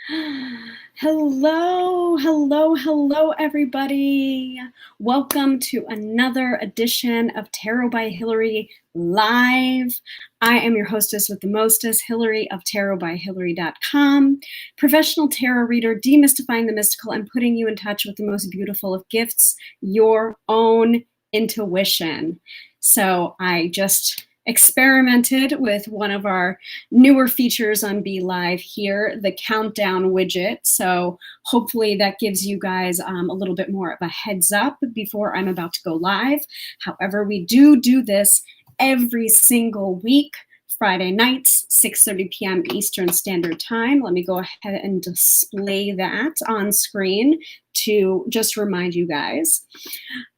Hello, hello, hello, everybody. Welcome to another edition of Tarot by Hilary Live. I am your hostess with the mostest, Hilary of tarotbyhilary.com, professional tarot reader, demystifying the mystical and putting you in touch with the most beautiful of gifts, your own intuition. So I just experimented with one of our newer features on Be Live here, the countdown widget. So hopefully that gives you guys a little bit more of a heads up before I'm about to go live. However, we do this every single week, Friday nights, 6:30 p.m. Eastern Standard Time. Let me go ahead and display that on screen to just remind you guys.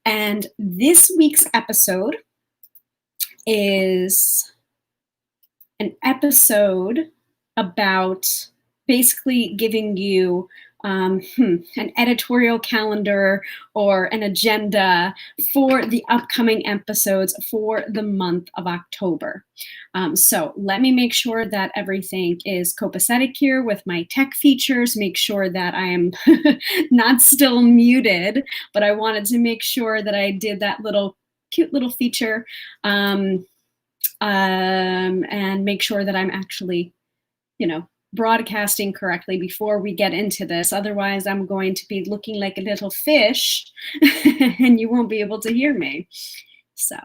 And this week's episode is an episode about basically giving you an editorial calendar or an agenda for the upcoming episodes for the month of October. So let me make sure that everything is copacetic here with my tech features, make sure that I am not still muted, but I wanted to make sure that I did that cute little feature and make sure that I'm actually, broadcasting correctly before we get into this. Otherwise, I'm going to be looking like a little fish and you won't be able to hear me. So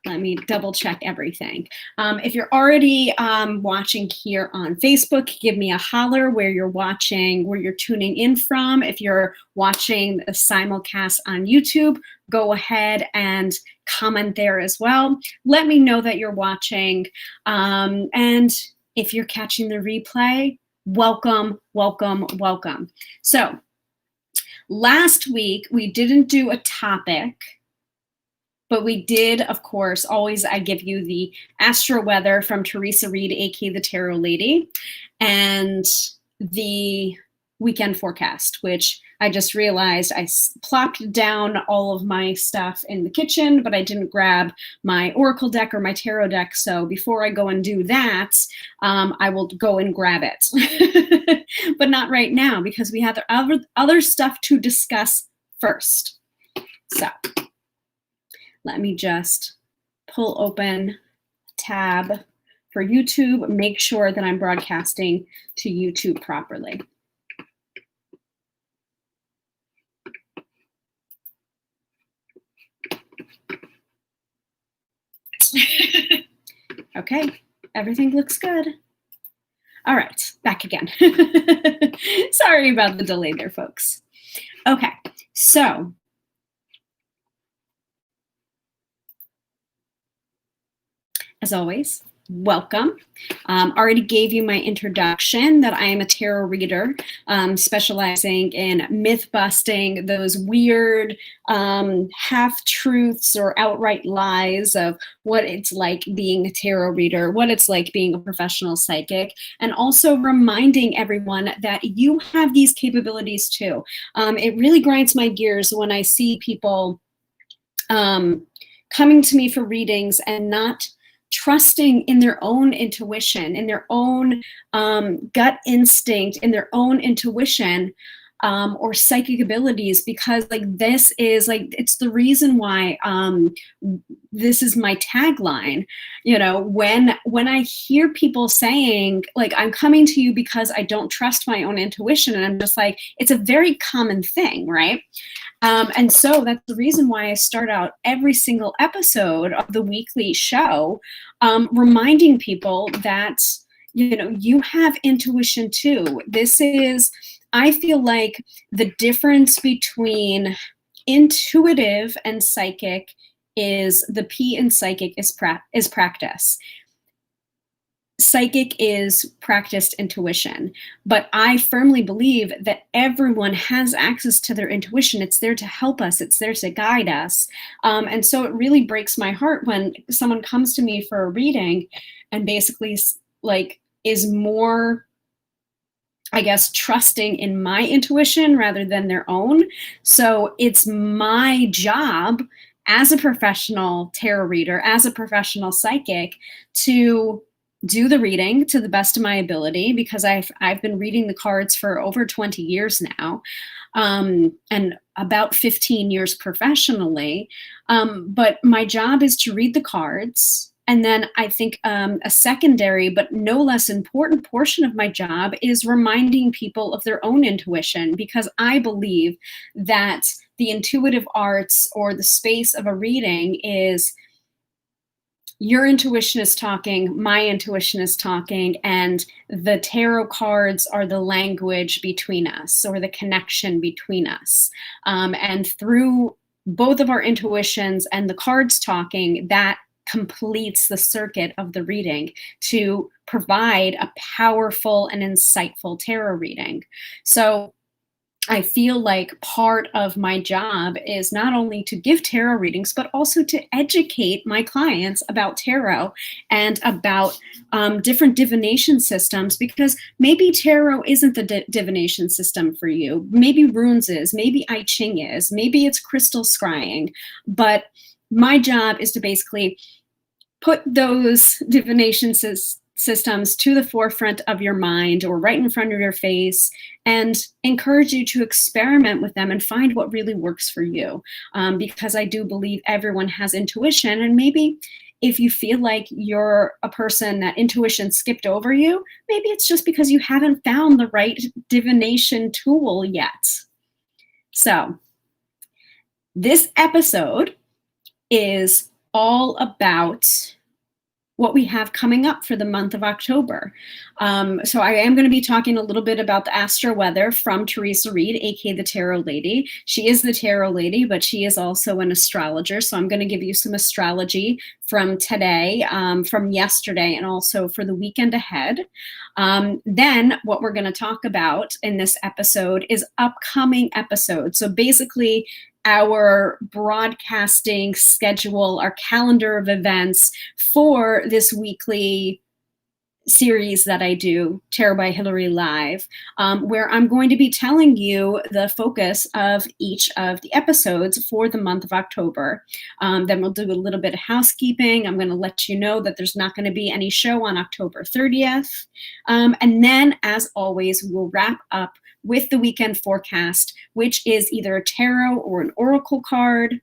let me double check everything. If you're already watching here on Facebook, give me a holler where you're watching, where you're tuning in from. If you're watching the simulcast on YouTube, go ahead and comment there as well. Let me know that you're watching. And if you're catching the replay, welcome, welcome, welcome. So last week, we didn't do a topic, but we did, of course, always I give you the Astro-Weather from Theresa Reed, aka the Tarot Lady, and the weekend forecast, which I just realized I plopped down all of my stuff in the kitchen, but I didn't grab my Oracle deck or my tarot deck. So before I go and do that, I will go and grab it. But not right now because we have other stuff to discuss first. So let me just pull open a tab for YouTube, make sure that I'm broadcasting to YouTube properly. Okay, everything looks good. All right, back again. Sorry about the delay there, folks. Okay, so as always, welcome. Already gave you my introduction that I am a tarot reader specializing in myth busting, those weird half-truths or outright lies of what it's like being a tarot reader, what it's like being a professional psychic, and also reminding everyone that you have these capabilities too. It really grinds my gears when I see people coming to me for readings and not trusting in their own intuition, in their own gut instinct, in their own intuition or psychic abilities, because this is it's the reason why this is my tagline. When I hear people saying I'm coming to you because I don't trust my own intuition, and I'm just like, it's a very common thing, right? And so that's the reason why I start out every single episode of the weekly show reminding people that, you have intuition too. This is, I feel like the difference between intuitive and psychic is the P in psychic is practice. Psychic is practiced intuition, but I firmly believe that everyone has access to their intuition. It's there to help us. It's there to guide us. And so it really breaks my heart when someone comes to me for a reading and basically is more, I guess, trusting in my intuition rather than their own. So it's my job as a professional tarot reader, as a professional psychic, to do the reading to the best of my ability, because I've been reading the cards for over 20 years now, and about 15 years professionally. But my job is to read the cards. And then I think a secondary but no less important portion of my job is reminding people of their own intuition, because I believe that the intuitive arts, or the space of a reading, is your intuition is talking, my intuition is talking, and the tarot cards are the language between us, or the connection between us. And through both of our intuitions and the cards talking, that completes the circuit of the reading to provide a powerful and insightful tarot reading. So I feel like part of my job is not only to give tarot readings, but also to educate my clients about tarot and about different divination systems, because maybe tarot isn't the divination system for you. Maybe runes is, maybe I Ching is, maybe it's crystal scrying. But my job is to basically put those divination systems to the forefront of your mind, or right in front of your face, and encourage you to experiment with them and find what really works for you. Because I do believe everyone has intuition, and maybe if you feel like you're a person that intuition skipped over you, maybe it's just because you haven't found the right divination tool yet. So this episode is all about what we have coming up for the month of October. So I am going to be talking a little bit about the Astro-Weather from Theresa Reed, aka the Tarot Lady. She is the Tarot Lady, but she is also an astrologer. So I'm going to give you some astrology from today, from yesterday, and also for the weekend ahead. Then what we're going to talk about in this episode is upcoming episodes. So basically, our broadcasting schedule, our calendar of events for this weekly series that I do, Tarot by Hilary Live, where I'm going to be telling you the focus of each of the episodes for the month of October. Then we'll do a little bit of housekeeping. I'm going to let you know that there's not going to be any show on October 30th. And then, as always, we'll wrap up with the weekend forecast, which is either a tarot or an oracle card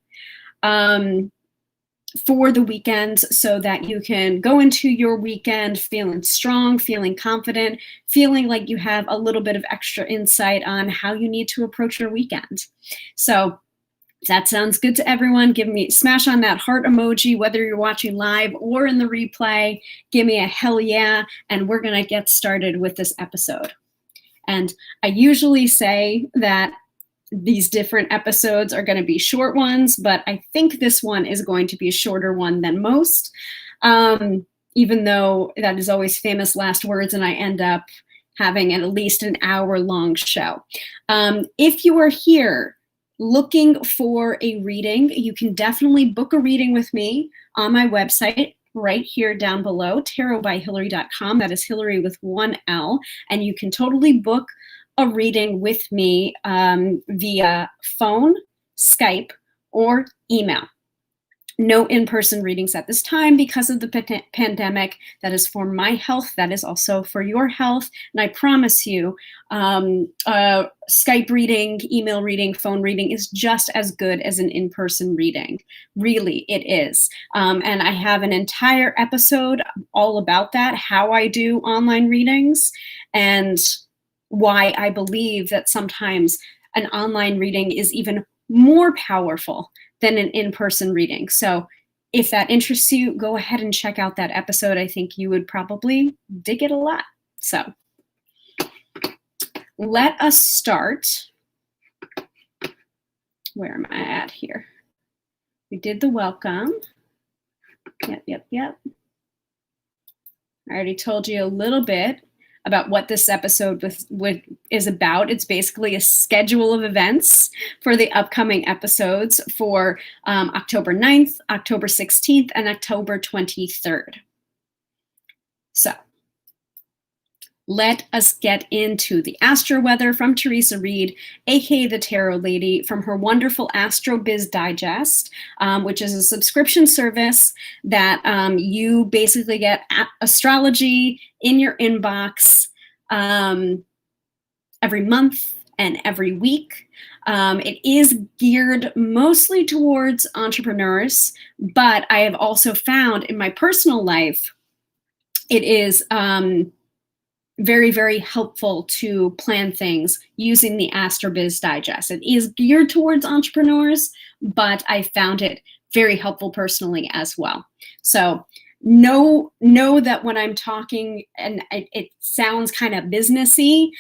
for the weekend, so that you can go into your weekend feeling strong, feeling confident, feeling like you have a little bit of extra insight on how you need to approach your weekend. So if that sounds good to everyone, smash on that heart emoji, whether you're watching live or in the replay. Give me a hell yeah, and we're going to get started with this episode. And I usually say that these different episodes are going to be short ones, but I think this one is going to be a shorter one than most, even though that is always famous last words, and I end up having at least an hour-long show. If you are here looking for a reading, you can definitely book a reading with me on my website, right here down below, tarotbyhilary.com. That is Hilary with one L. And you can totally book a reading with me via phone, Skype, or email. No in-person readings at this time because of the pandemic. That is for my health. That is also for your health. And I promise you, Skype reading, email reading, phone reading is just as good as an in-person reading. Really, it is. And I have an entire episode all about that, how I do online readings, and why I believe that sometimes an online reading is even more powerful than an in-person reading. So if that interests you, go ahead and check out that episode. I think you would probably dig it a lot. So let us start. Where am I at here? We did the welcome. Yep. I already told you a little bit about what this episode is about. It's basically a schedule of events for the upcoming episodes for October 9th, October 16th, and October 23rd. So let us get into the Astro-Weather from Theresa Reed, aka the Tarot Lady, from her wonderful Astro Biz Digest, which is a subscription service that you basically get astrology in your inbox every month and every week. It is geared mostly towards entrepreneurs, but I have also found in my personal life, it is very, very helpful to plan things using the AstroBiz Digest. It is geared towards entrepreneurs, but I found it very helpful personally as well. So know that when I'm talking and it sounds kind of businessy,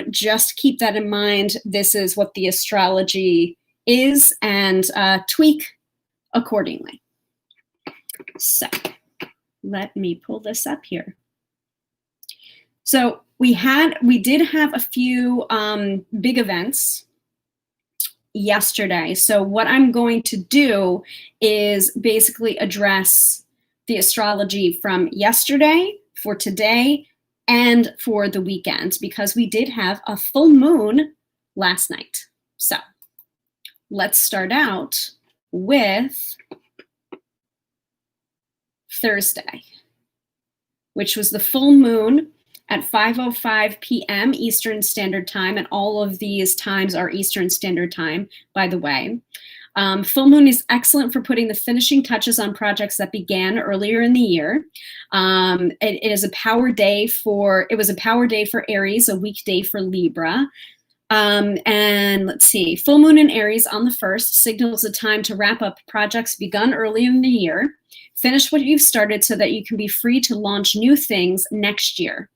just keep that in mind. This is what the astrology is, and tweak accordingly. So let me pull this up here. So we did have a few big events yesterday. So what I'm going to do is basically address the astrology from yesterday, for today, and for the weekend, because we did have a full moon last night. So let's start out with Thursday, which was the full moon at 5:05 p.m. Eastern Standard Time, and all of these times are Eastern Standard Time, by the way. Full moon is excellent for putting the finishing touches on projects that began earlier in the year. It was a power day for Aries, a weekday for Libra. And let's see, full moon in Aries on the 1st signals a time to wrap up projects begun early in the year. Finish what you've started so that you can be free to launch new things next year.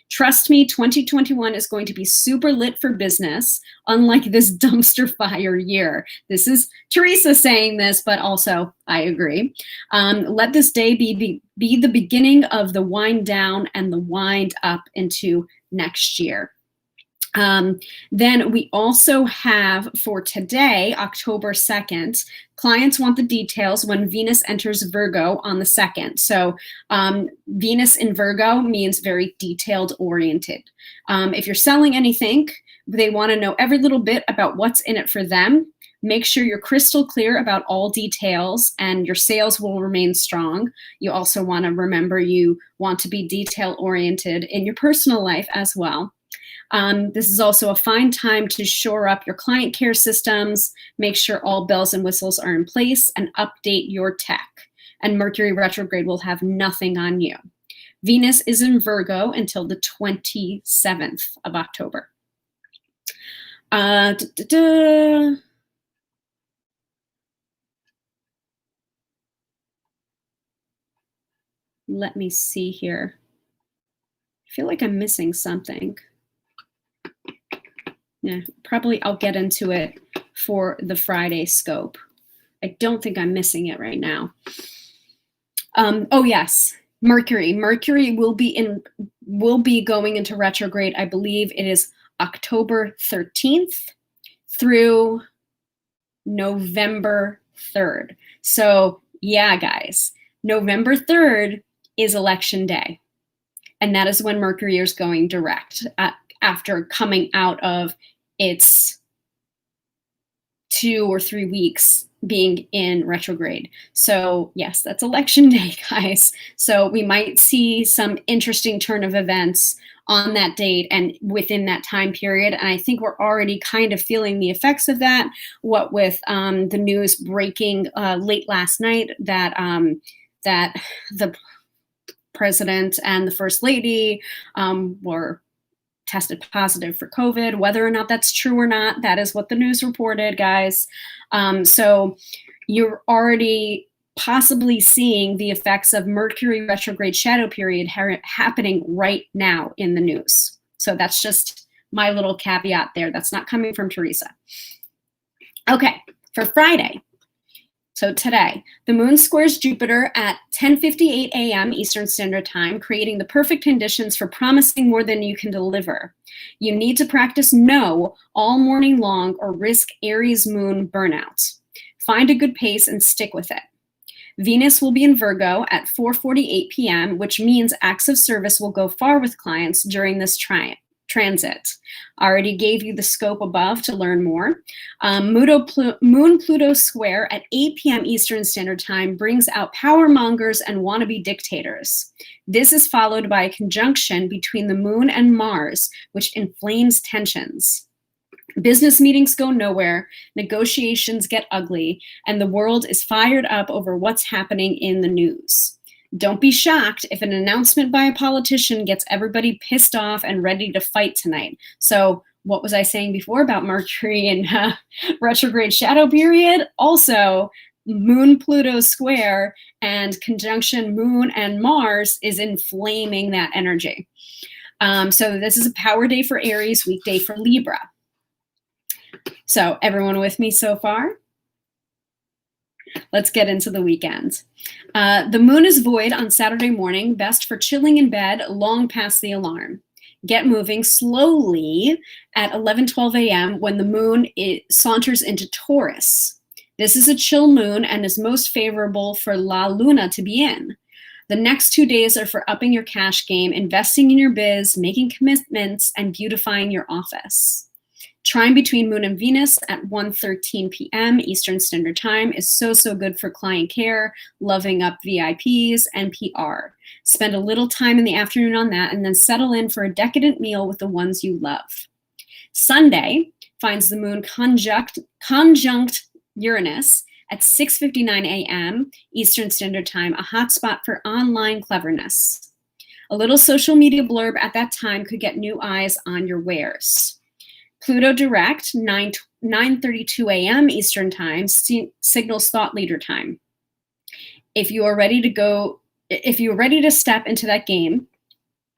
Trust me, 2021 is going to be super lit for business, unlike this dumpster fire year. This is Theresa saying this, but also I agree. Let this day be the beginning of the wind down and the wind up into next year. Then we also have for today, October 2nd, clients want the details when Venus enters Virgo on the 2nd. So Venus in Virgo means very detailed oriented. If you're selling anything, they want to know every little bit about what's in it for them. Make sure you're crystal clear about all details and your sales will remain strong. You also want to remember you want to be detail oriented in your personal life as well. This is also a fine time to shore up your client care systems, make sure all bells and whistles are in place, and update your tech. And Mercury retrograde will have nothing on you. Venus is in Virgo until the 27th of October. Let me see here. I feel like I'm missing something. Yeah, probably I'll get into it for the Friday scope. I don't think I'm missing it right now. Oh yes, Mercury. Mercury will be going into retrograde. I believe it is October 13th through November 3rd. So yeah, guys, November 3rd is election day. And that is when Mercury is going direct after coming out of its 2 or 3 weeks being in retrograde. So yes, that's election day, guys. So we might see some interesting turn of events on that date and within that time period. And I think we're already kind of feeling the effects of that. What with the news breaking late last night that that the president and the first lady were tested positive for COVID. Whether or not that's true or not, that is what the news reported, guys. So you're already possibly seeing the effects of Mercury retrograde shadow period happening right now in the news. So that's just my little caveat there. That's not coming from Theresa. Okay, for Friday. So today, the moon squares Jupiter at 10:58 a.m. Eastern Standard Time, creating the perfect conditions for promising more than you can deliver. You need to practice no all morning long or risk Aries moon burnout. Find a good pace and stick with it. Venus will be in Virgo at 4:48 p.m., which means acts of service will go far with clients during this transit. I already gave you the scope above to learn more. Moon-Pluto square at 8 p.m. Eastern Standard Time brings out power mongers and wannabe dictators. This is followed by a conjunction between the Moon and Mars, which inflames tensions. Business meetings go nowhere, negotiations get ugly, and the world is fired up over what's happening in the news. Don't be shocked if an announcement by a politician gets everybody pissed off and ready to fight tonight. So what was I saying before about Mercury and retrograde shadow period? Also, Moon-Pluto square and conjunction Moon and Mars is inflaming that energy. So this is a power day for Aries, weekday for Libra. So everyone with me so far? Let's get into the weekend. The moon is void on Saturday morning, best for chilling in bed long past the alarm. Get moving slowly at 11:12 a.m. when the moon saunters into Taurus. This is a chill moon and is most favorable for La Luna to be in. The next 2 days are for upping your cash game, investing in your biz, making commitments, and beautifying your office. Trine between Moon and Venus at 1:13 p.m. Eastern Standard Time is so good for client care, loving up VIPs, and PR. Spend a little time in the afternoon on that and then settle in for a decadent meal with the ones you love. Sunday finds the moon conjunct Uranus at 6:59 a.m. Eastern Standard Time, a hot spot for online cleverness. A little social media blurb at that time could get new eyes on your wares. Pluto direct, 9:32 a.m. Eastern Time, signals thought leader time. If you are ready to step into that game,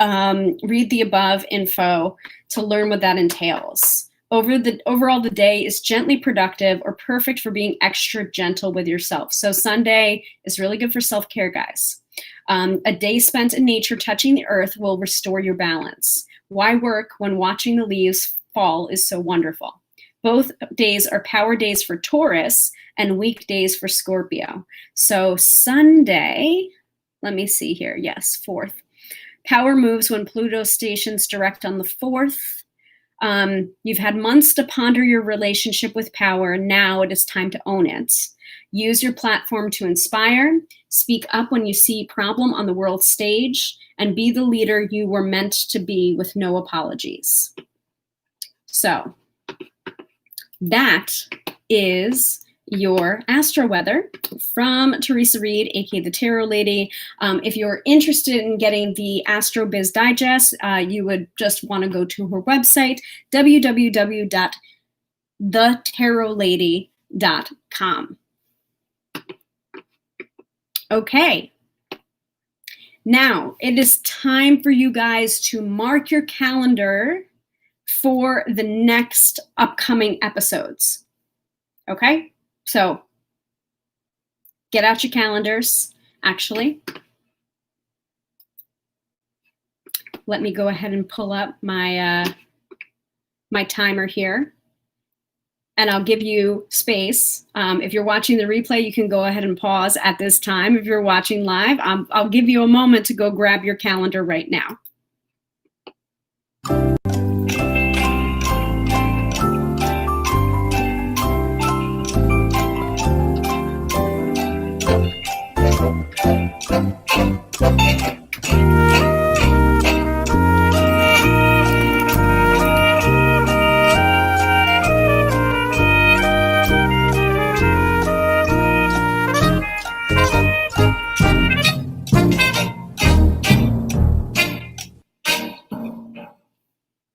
read the above info to learn what that entails. Overall, the day is gently productive or perfect for being extra gentle with yourself. So Sunday is really good for self-care, guys. A day spent in nature touching the earth will restore your balance. Why work when watching the leaves fall is so wonderful? Both days are power days for Taurus and weekdays for Scorpio. So Sunday, let me see here. Yes, 4th. Power moves when Pluto stations direct on the 4th. You've had months to ponder your relationship with power. Now it is time to own it. Use your platform to inspire, speak up when you see problem on the world stage, and be the leader you were meant to be with no apologies. So that is your Astro-Weather from Theresa Reed, aka the Tarot Lady. If you're interested in getting the Astro Biz Digest, you would just want to go to her website, www.thetarotlady.com. Okay. Now it is time for you guys to mark your calendar for the next upcoming episodes. Okay? So get out your calendars. Actually, let me go ahead and pull up my my timer here, and I'll give you space. If you're watching the replay, you can go ahead and pause at this time. If you're watching live, I'll give you a moment to go grab your calendar right now.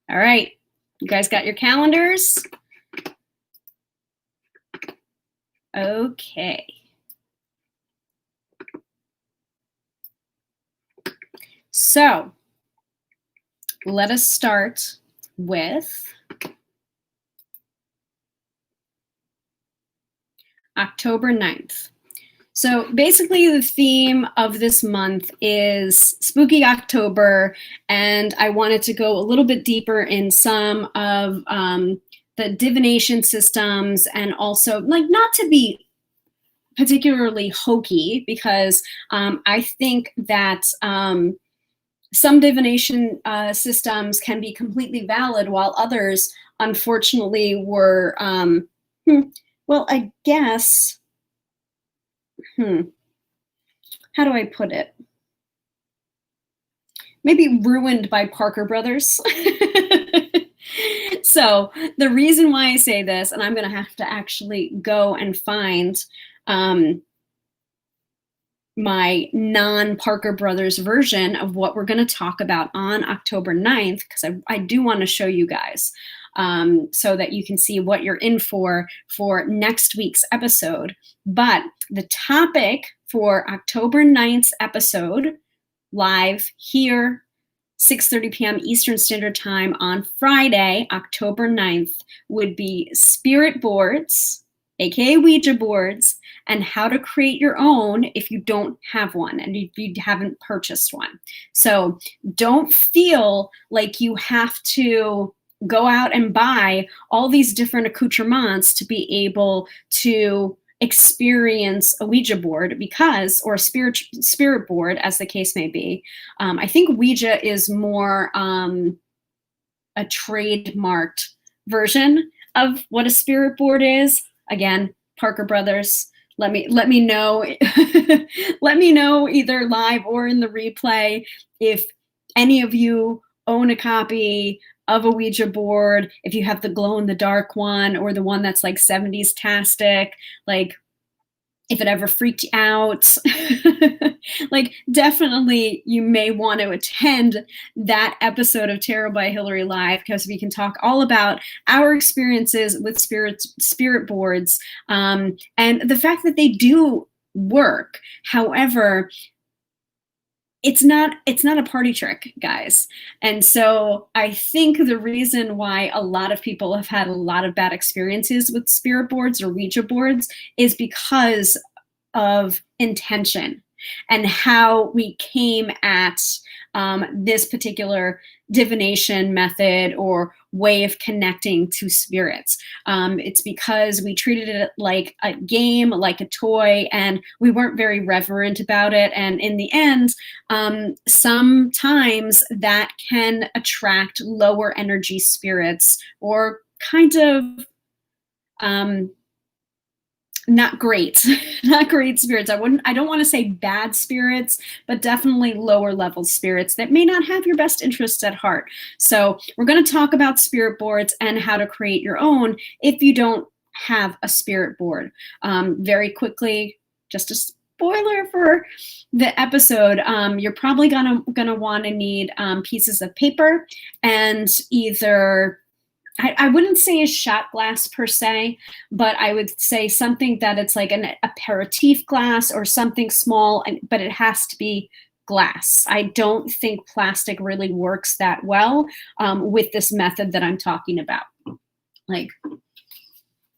All right, you guys got your calendars? Okay. So let us start with October 9th. So basically the theme of this month is Spooky October, and I wanted to go a little bit deeper in some of the divination systems, and also, like, not to be particularly hokey, because I think that some divination systems can be completely valid, while others, unfortunately, were, well, I guess, how do I put it? Maybe ruined by Parker Brothers. So the reason why I say this, and I'm going to have to actually go and find my non-Parker Brothers version of what we're going to talk about on October 9th, because I do want to show you guys so that you can see what you're in for next week's episode. But the topic for October 9th's episode, live here, 6:30 p.m. Eastern Standard Time on Friday, October 9th, would be spirit boards, aka Ouija boards, and how to create your own if you don't have one and if you haven't purchased one. So don't feel like you have to go out and buy all these different accoutrements to be able to experience a Ouija board, because, or a spirit board, as the case may be. I think Ouija is more a trademarked version of what a spirit board is. Again, Parker Brothers, let me know let me know either live or in the replay if any of you own a copy of a Ouija board, if you have the glow in the dark one or the one that's like 70s-tastic, like if it ever freaked you out. Like, definitely you may want to attend that episode of Tarot by Hilary Live, because we can talk all about our experiences with spirit boards, and the fact that they do work. However, it's not a party trick, guys. And so I think the reason why a lot of people have had a lot of bad experiences with spirit boards or Ouija boards is because of intention and how we came at this particular divination method or way of connecting to spirits. It's because we treated it like a game, like a toy, and we weren't very reverent about it. And in the end, sometimes that can attract lower energy spirits, or kind of not great spirits. I don't want to say bad spirits, but definitely lower level spirits that may not have your best interests at heart. So we're going to talk about spirit boards and how to create your own if you don't have a spirit board. Very quickly, just a spoiler for the episode, you're probably gonna want to need pieces of paper and either, I wouldn't say a shot glass per se, but I would say something that it's like an aperitif glass or something small, but it has to be glass. I don't think plastic really works that well with this method that I'm talking about. Like,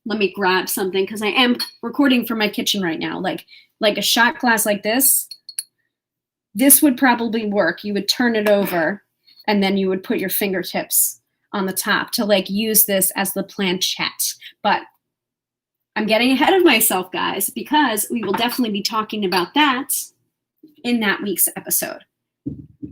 let me grab something, because I am recording from my kitchen right now. Like a shot glass like this would probably work. You would turn it over and then you would put your fingertips on the top to like use this as the planchette. But I'm getting ahead of myself, guys, because we will definitely be talking about that in that week's episode.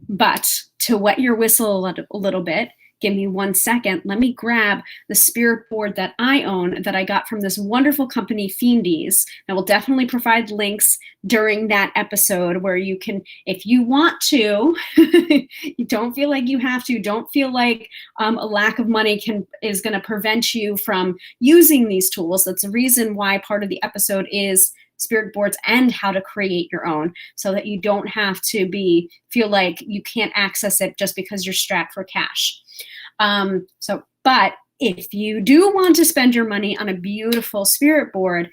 But to wet your whistle a little bit, give me 1 second. Let me grab the spirit board that I own that I got from this wonderful company, Fiendies. I will definitely provide links during that episode where you can, if you want to, you don't feel like you have to, don't feel like a lack of money is going to prevent you from using these tools. That's the reason why part of the episode is spirit boards and how to create your own, so that you don't have to feel like you can't access it just because you're strapped for cash. But if you do want to spend your money on a beautiful spirit board,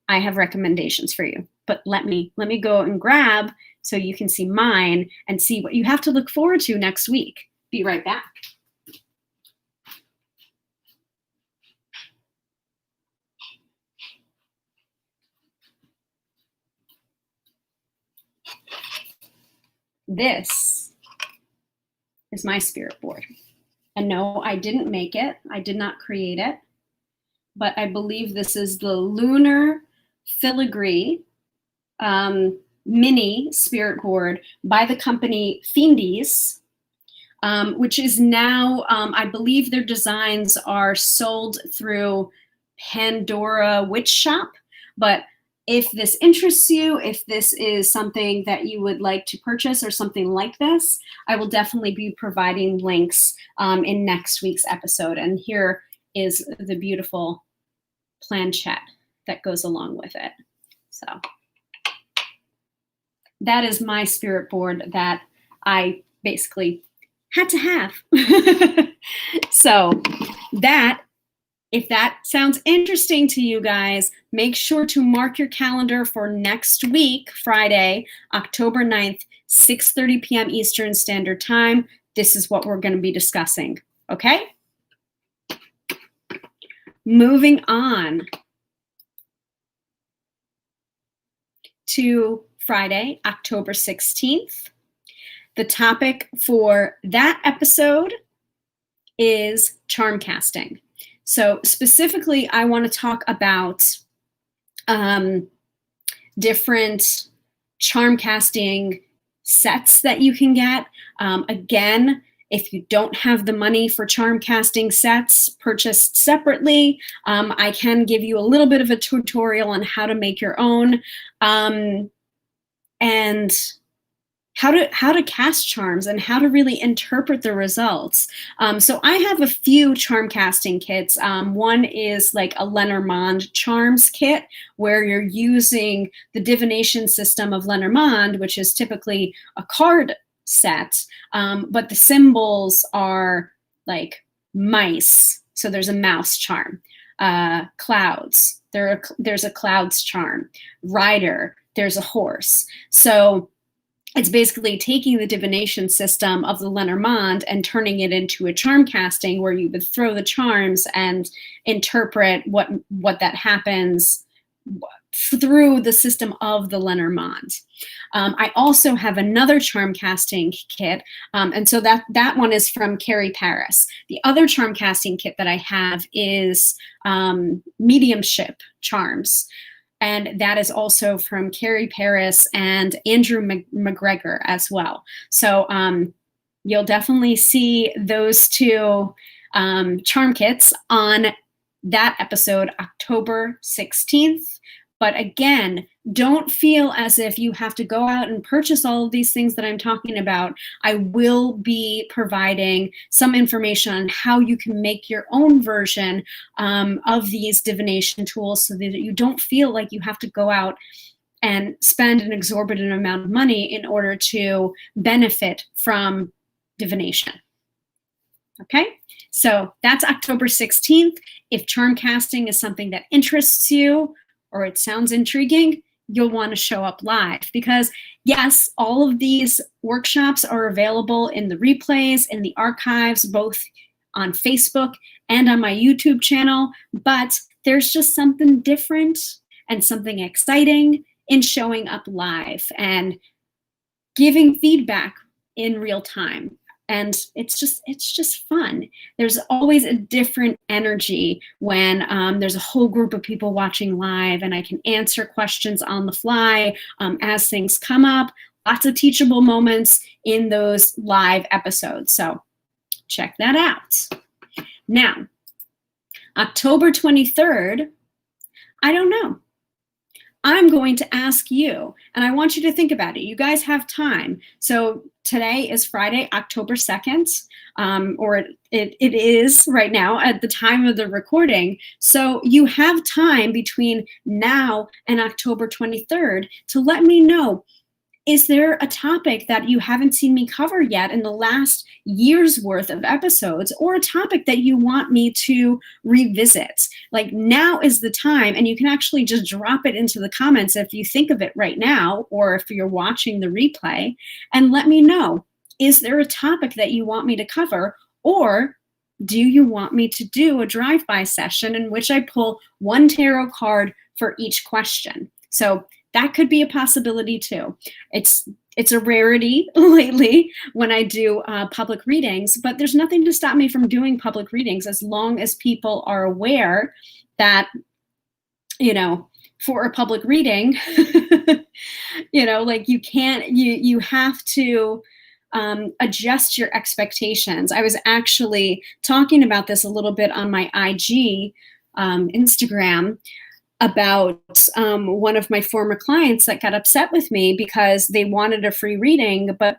I have recommendations for you. But let me go and grab so you can see mine and see what you have to look forward to next week. Be right back. This is my spirit board. And no, I didn't make it. I did not create it. But I believe this is the lunar filigree mini spirit board by the company Fiendies, which is now, I believe their designs are sold through Pandora Witch Shop. But if this interests you, if this is something that you would like to purchase or something like this, I will definitely be providing links in next week's episode. And here is the beautiful planchette that goes along with it. So that is my spirit board that I basically had to have. So that, if that sounds interesting to you guys, make sure to mark your calendar for next week, Friday, October 9th, 6:30 p.m. Eastern Standard Time. This is what we're going to be discussing, okay? Moving on to Friday, October 16th. The topic for that episode is charm casting. So specifically, I want to talk about different charm casting sets that you can get. Again, if you don't have the money for charm casting sets purchased separately, I can give you a little bit of a tutorial on how to make your own. And how to cast charms and how to really interpret the results. So I have a few charm casting kits. One is like a Lenormand charms kit where you're using the divination system of Lenormand, which is typically a card set, but the symbols are like mice. So there's a mouse charm. Clouds, there's a clouds charm. Rider, there's a horse. So it's basically taking the divination system of the Lenormand and turning it into a charm casting where you would throw the charms and interpret what that happens through the system of the Lenormand. I also have another charm casting kit, and so that one is from Carrie Paris. The other charm casting kit that I have is mediumship charms. And that is also from Carrie Paris and Andrew McGregor as well. So you'll definitely see those two charm kits on that episode, October 16th. But again, don't feel as if you have to go out and purchase all of these things that I'm talking about. I will be providing some information on how you can make your own version of these divination tools so that you don't feel like you have to go out and spend an exorbitant amount of money in order to benefit from divination. Okay, so that's October 16th. If charm casting is something that interests you or it sounds intriguing, you'll want to show up live because yes, all of these workshops are available in the replays, in the archives, both on Facebook and on my YouTube channel, but there's just something different and something exciting in showing up live and giving feedback in real time. And it's just fun. There's always a different energy when there's a whole group of people watching live and I can answer questions on the fly as things come up. Lots of teachable moments in those live episodes. So check that out. Now, October 23rd, I don't know. I'm going to ask you, and I want you to think about it. You guys have time. So today is Friday, October 2nd, or it is right now at the time of the recording. So you have time between now and October 23rd to let me know, is there a topic that you haven't seen me cover yet in the last year's worth of episodes, or a topic that you want me to revisit? Like, now is the time, and you can actually just drop it into the comments if you think of it right now, or if you're watching the replay, and let me know, is there a topic that you want me to cover, or do you want me to do a drive-by session in which I pull one tarot card for each question? So that could be a possibility too. It's a rarity lately when I do public readings, but there's nothing to stop me from doing public readings as long as people are aware that, you know, for a public reading. You know, like you can't, you have to adjust your expectations. I was actually talking about this a little bit on my IG Instagram about one of my former clients that got upset with me because they wanted a free reading, but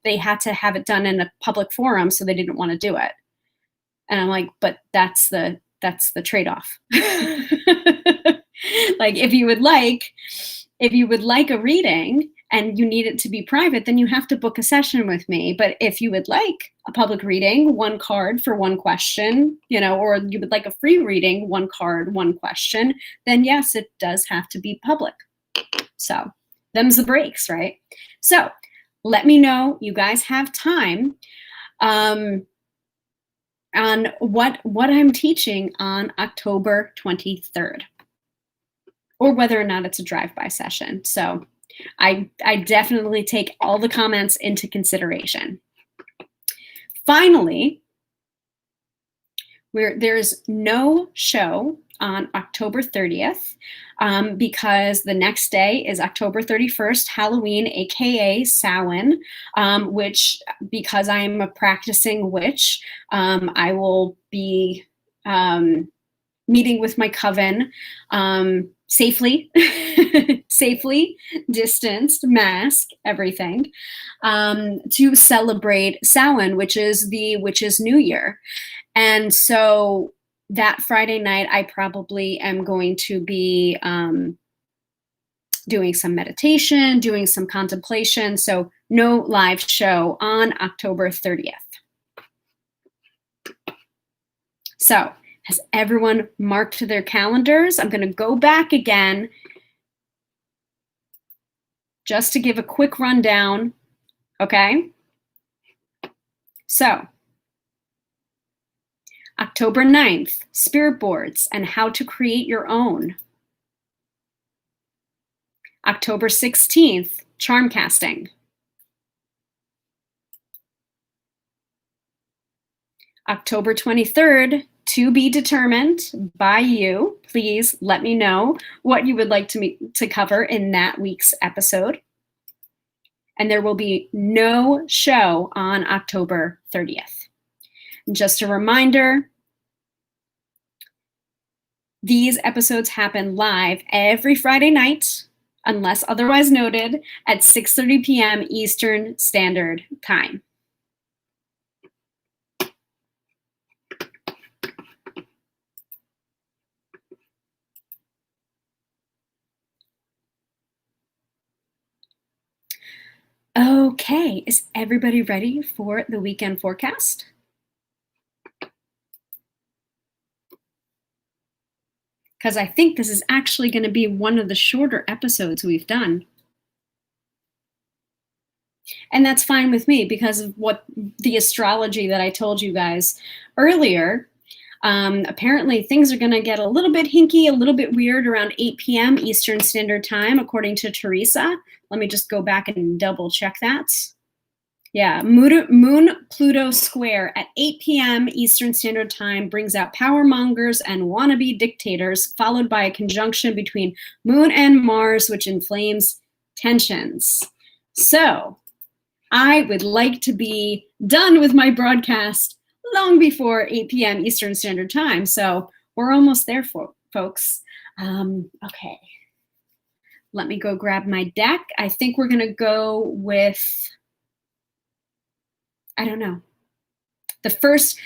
they had to have it done in a public forum, so they didn't want to do it. And I'm like, but that's the trade-off. Like if you would like a reading and you need it to be private, then you have to book a session with me. But if you would like a public reading, one card for one question, you know, or you would like a free reading, one card, one question, then yes, it does have to be public. So them's the breaks, right? So let me know you guys have time on what I'm teaching on October 23rd, or whether or not it's a drive-by session. So I definitely take all the comments into consideration. Finally, there's no show on October 30th because the next day is October 31st, Halloween, aka Samhain, which, because I'm a practicing witch, I will be meeting with my coven safely, safely distanced, mask, everything, to celebrate Samhain, which is the witch's New Year. And so that Friday night, I probably am going to be doing some meditation, doing some contemplation. So no live show on October 30th. So has everyone marked their calendars? I'm going to go back again just to give a quick rundown, okay? So October 9th, spirit boards and how to create your own. October 16th, charm casting. October 23rd, to be determined by you. Please let me know what you would like to cover in that week's episode. And there will be no show on October 30th. Just a reminder, these episodes happen live every Friday night, unless otherwise noted, at 6:30 p.m. Eastern Standard Time. Okay, is everybody ready for the weekend forecast? Because I think this is actually going to be one of the shorter episodes we've done. And that's fine with me because of what the astrology that I told you guys earlier. Apparently things are going to get a little bit hinky, a little bit weird around 8 p.m. Eastern Standard Time, according to Theresa. Let me just go back and double check that. Yeah, Moon-Pluto square at 8 p.m. Eastern Standard Time brings out power mongers and wannabe dictators, followed by a conjunction between Moon and Mars, which inflames tensions. So I would like to be done with my broadcast long before 8 p.m. Eastern Standard Time. So we're almost there, folks. Okay. Let me go grab my deck. I think we're going to go with, I don't know, the first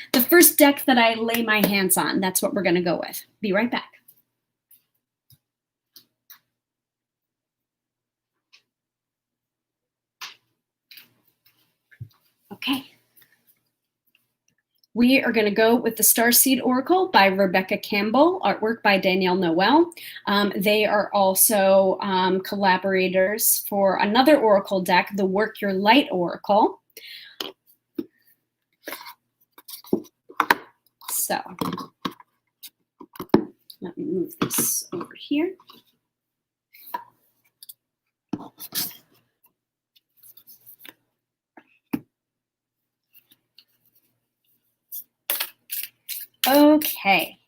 deck that I lay my hands on. That's what we're going to go with. Be right back. Okay. We are going to go with the Starseed Oracle by Rebecca Campbell, artwork by Danielle Noel. They are also collaborators for another Oracle deck, the Work Your Light Oracle. So let me move this over here. Okay.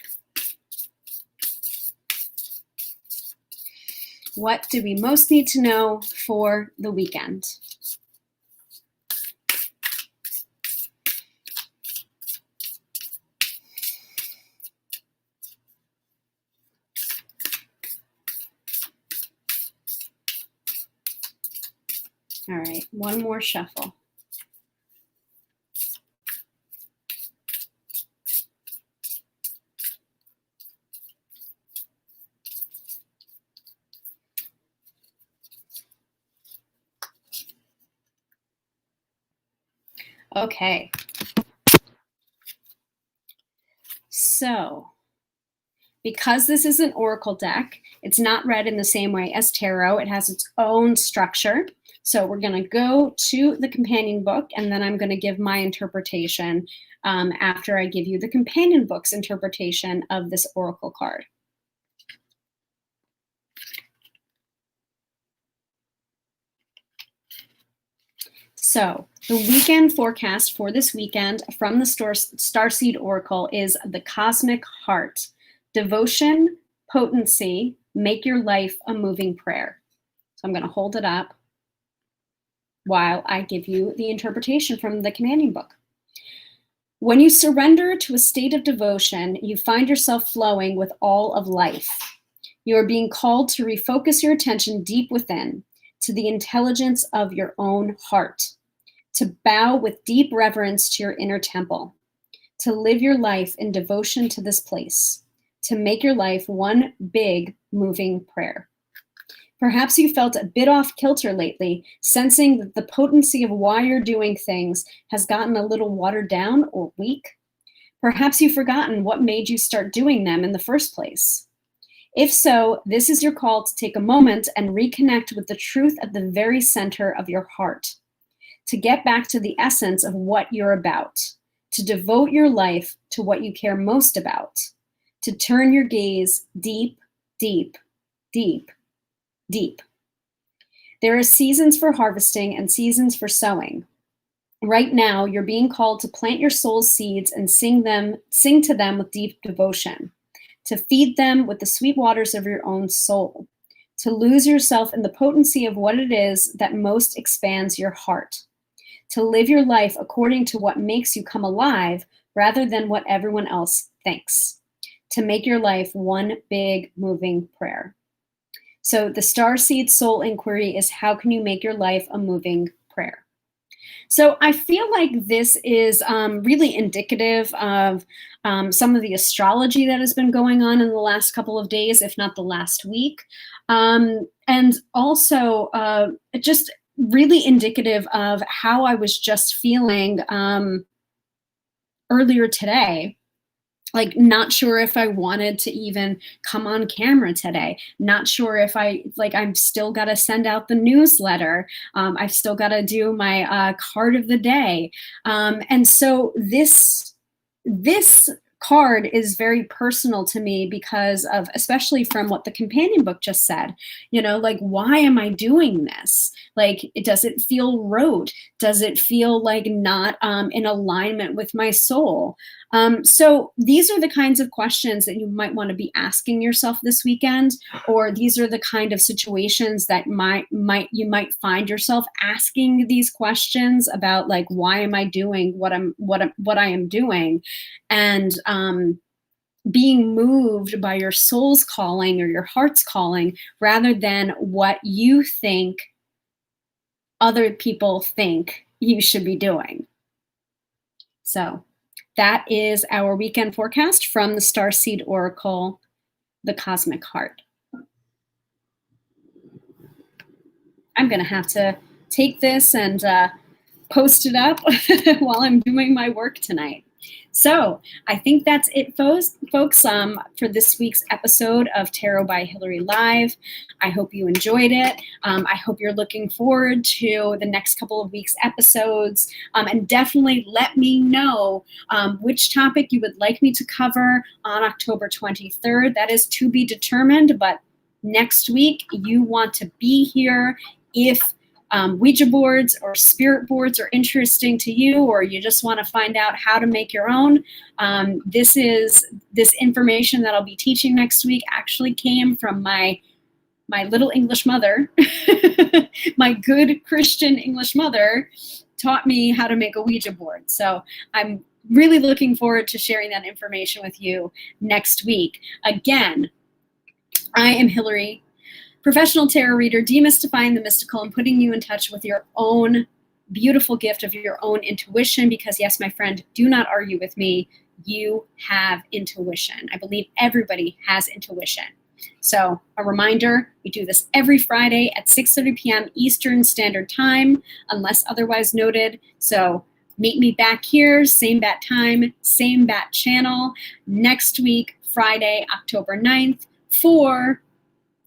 What do we most need to know for the weekend? All right, one more shuffle. Okay. So, because this is an oracle deck, it's not read in the same way as tarot. It has its own structure. So we're going to go to the companion book, and then I'm going to give my interpretation after I give you the companion book's interpretation of this oracle card. So the weekend forecast for this weekend from the Starseed Oracle is the Cosmic Heart. Devotion, potency, make your life a moving prayer. So I'm going to hold it up while I give you the interpretation from the companion book. When you surrender to a state of devotion, you find yourself flowing with all of life. You are being called to refocus your attention deep within, to the intelligence of your own heart, to bow with deep reverence to your inner temple, to live your life in devotion to this place, to make your life one big moving prayer. Perhaps you felt a bit off kilter lately, sensing that the potency of why you're doing things has gotten a little watered down or weak. Perhaps you've forgotten what made you start doing them in the first place. If so, this is your call to take a moment and reconnect with the truth at the very center of your heart, to get back to the essence of what you're about, to devote your life to what you care most about, to turn your gaze deep, deep, deep, deep. There are seasons for harvesting and seasons for sowing. Right now, you're being called to plant your soul's seeds and sing to them with deep devotion, to feed them with the sweet waters of your own soul, to lose yourself in the potency of what it is that most expands your heart, to live your life according to what makes you come alive rather than what everyone else thinks, to make your life one big moving prayer. So the Starseed Soul Inquiry is, how can you make your life a moving prayer? So I feel like this is really indicative of some of the astrology that has been going on in the last couple of days, if not the last week. And also just really indicative of how I was just feeling earlier today. Like, not sure if I wanted to even come on camera today. Not sure if I'm still got to send out the newsletter. I've still got to do my card of the day. And so this card is very personal to me because of, especially from what the companion book just said, like, why am I doing this? Like, does it feel rote? Does it feel like not in alignment with my soul? So these are the kinds of questions that you might want to be asking yourself this weekend, or these are the kind of situations that you might find yourself asking these questions about, like, why am I doing what I am doing, and being moved by your soul's calling or your heart's calling rather than what you think other people think you should be doing. So that is our weekend forecast from the Starseed Oracle, the Cosmic Heart. I'm going to have to take this and post it up while I'm doing my work tonight. So I think that's it, folks, for this week's episode of Tarot by Hilary Live. I hope you enjoyed it. I hope you're looking forward to the next couple of weeks' episodes. And definitely let me know which topic you would like me to cover on October 23rd. That is to be determined, but next week you want to be here if Ouija boards or spirit boards are interesting to you, or you just want to find out how to make your own. This information that I'll be teaching next week actually came from my my little English mother, my good Christian English mother, taught me how to make a Ouija board. So I'm really looking forward to sharing that information with you next week. Again, I am Hilary, professional tarot reader, demystifying the mystical and putting you in touch with your own beautiful gift of your own intuition, because yes, my friend, do not argue with me. You have intuition. I believe everybody has intuition. So a reminder, we do this every Friday at 6:30 p.m. Eastern Standard Time, unless otherwise noted. So meet me back here, same bat time, same bat channel, next week, Friday, October 9th, for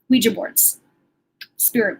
Ouija boards, spirit boards.